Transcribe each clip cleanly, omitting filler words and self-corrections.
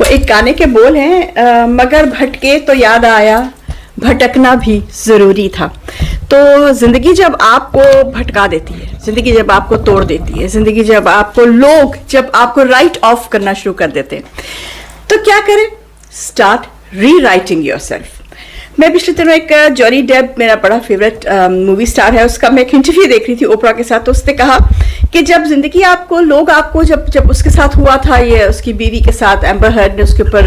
वो एक गाने के बोल हैं, मगर भटके तो याद आया भटकना भी जरूरी था। तो जिंदगी जब आपको भटका देती है, जिंदगी जब आपको तोड़ देती है, जिंदगी जब आपको राइट ऑफ करना शुरू कर देते हैं, तो क्या करें? स्टार्ट री राइटिंग योर सेल्फ। मैं पिछले दिनों एक जॉनी डेप, मेरा बड़ा फेवरेट मूवी स्टार है, उसका मैं एक इंटरव्यू देख रही थी ओपरा के साथ। तो उसने कहा कि जब जिंदगी आपको जब उसके साथ हुआ था, ये उसकी बीवी के साथ एम्बर हर्ड ने उसके ऊपर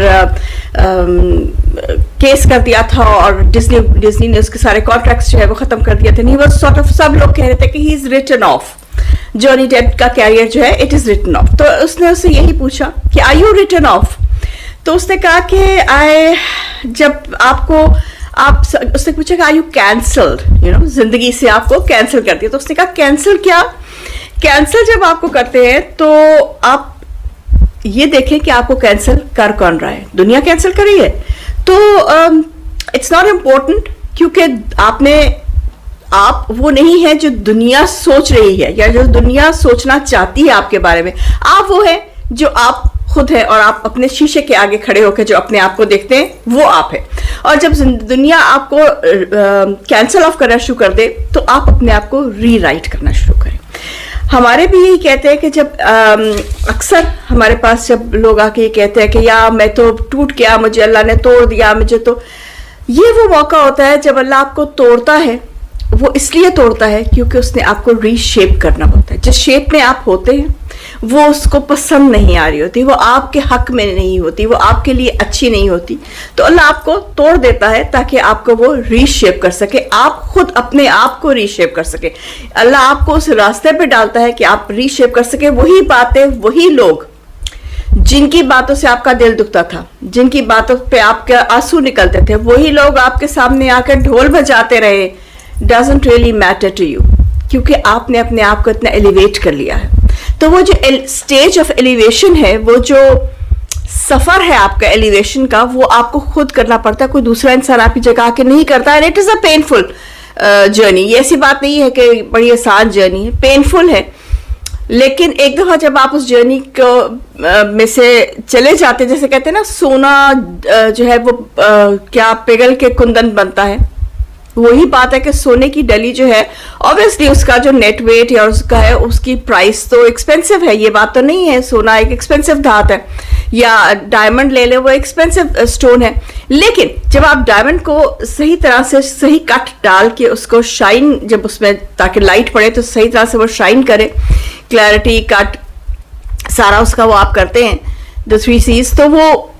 केस कर दिया था और डिज्नी ने उसके सारे कॉन्ट्रैक्ट्स जो है वो खत्म कर दिया था। नहीं, वो सॉर्ट ऑफ सब लोग कह रहे थे कि he is written off, Johnny Depp का कैरियर जो है इट इज रिटन ऑफ। तो उसने उससे यही पूछा कि आर यू रिटन ऑफ? तो उसने कहा कि उसने पूछा कि आर यू कैंसल्ड, जिंदगी से आपको कैंसिल कर दिया। तो उसने कहा कैंसिल क्या? कैंसिल जब आपको करते हैं तो आप ये देखें कि आपको कैंसिल कर कौन रहा है। दुनिया कैंसिल कर रही है तो इट्स नॉट इम्पोर्टेंट, क्योंकि आप वो नहीं है जो दुनिया सोच रही है या जो दुनिया सोचना चाहती है आपके बारे में। आप वो है जो आप खुद है, और आप अपने शीशे के आगे खड़े होकर जो अपने आप को देखते हैं वो आप है। और जब दुनिया आपको कैंसिल ऑफ करना शुरू कर दे तो आप अपने आप को रीराइट करना शुरू करें। हमारे भी यही कहते हैं कि जब अक्सर हमारे पास जब लोग आके ये कहते हैं कि या मैं तो टूट गया, मुझे अल्लाह ने तोड़ दिया, मुझे तो, ये वो मौका होता है जब अल्लाह आपको तोड़ता है। वो इसलिए तोड़ता है क्योंकि उसने आपको रीशेप करना होता है। जिस शेप में आप होते हैं वो उसको पसंद नहीं आ रही होती, वो आपके हक में नहीं होती, वो आपके लिए अच्छी नहीं होती, तो अल्लाह आपको तोड़ देता है ताकि आपको वो रीशेप कर सके, आप खुद अपने आप को रीशेप कर सके। अल्लाह आपको उस रास्ते पे डालता है कि आप रीशेप कर सके। वही बातें, वही लोग जिनकी बातों से आपका दिल दुखता था, जिनकी बातों पे आपके आंसू निकलते थे, वही लोग आपके सामने आकर ढोल बजाते रहे, doesn't really matter to you, क्योंकि आपने अपने आप को इतना एलिवेट कर लिया है। तो वो जो स्टेज ऑफ एलिवेशन है, वो जो सफर है आपका एलिवेशन का, वो आपको खुद करना पड़ता है। कोई दूसरा इंसान आपकी जगह आके नहीं करता है। It is a painful journey. ये ऐसी बात नहीं है कि बड़ी आसान जर्नी है, पेनफुल है। लेकिन एक दफा जब आप उस जर्नी को में से चले जाते, जैसे कहते हैं ना, सोना जो है वो क्या पिघल के कुंदन बनता है, वही बात है कि सोने की डली जो है, ऑब्वियसली उसका जो नेट वेट या उसका है, उसकी प्राइस तो एक्सपेंसिव है, ये बात तो नहीं है। सोना एक एक्सपेंसिव धात है, या डायमंड ले ले, वो एक्सपेंसिव स्टोन है। लेकिन जब आप डायमंड को सही तरह से सही कट डाल के उसको शाइन, जब उसमें ताकि लाइट पड़े तो सही तरह से वो शाइन करे, क्लैरिटी, कट, सारा उसका वो आप करते हैं, द 3 C's, तो वो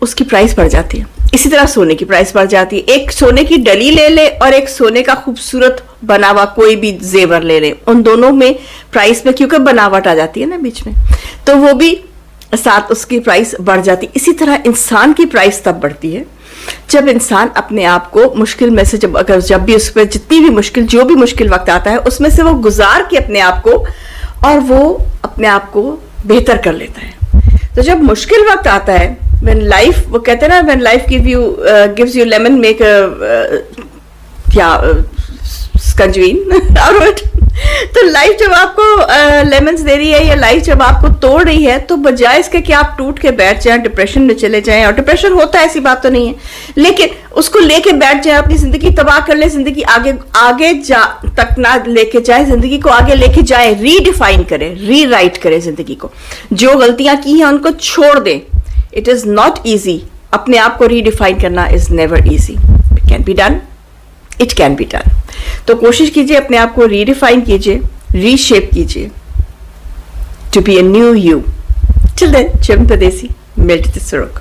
उसकी प्राइस बढ़ जाती है। इसी तरह सोने की प्राइस बढ़ जाती है। एक सोने की डली ले ले और एक सोने का खूबसूरत बना हुआ कोई भी जेवर ले ले, उन दोनों में प्राइस में क्योंकि बनावट आ जाती है ना बीच में, तो वो भी साथ उसकी प्राइस बढ़ जाती है। इसी तरह इंसान की प्राइस तब बढ़ती है जब इंसान अपने आप को मुश्किल में से जब भी उस पर जितनी भी मुश्किल, जो भी मुश्किल वक्त आता है, उसमें से वो गुजार के अपने आप को, और वो अपने आप को बेहतर कर लेता है। तो जब मुश्किल वक्त आता है, when life, वो कहते हैं ना, when life gives you lemon, make स्कंजवीन out of it। तो लाइफ जब आपको लेमन्स दे रही है, या लाइफ जब आपको तोड़ रही है, तो बजाय इसके कि आप टूट के बैठ जाएं, डिप्रेशन में चले जाएं, और डिप्रेशन होता है, ऐसी बात तो नहीं है, लेकिन उसको लेके बैठ जाएं, अपनी जिंदगी तबाह कर ले, जिंदगी आगे तक ना लेके जाए, जिंदगी को आगे लेके जाए, रीडिफाइन करें, रीराइट करें जिंदगी को। जो गलतियां की हैं उनको छोड़ दें। It is not easy. अपने आप को रीडिफाइन करना is never easy. It can be done, it can be done. तो कोशिश कीजिए, अपने आप को रीडिफाइन कीजिए, रीशेप कीजिए, to be a new you. Till then, Chiram Pardesi, मिलते सुरोग।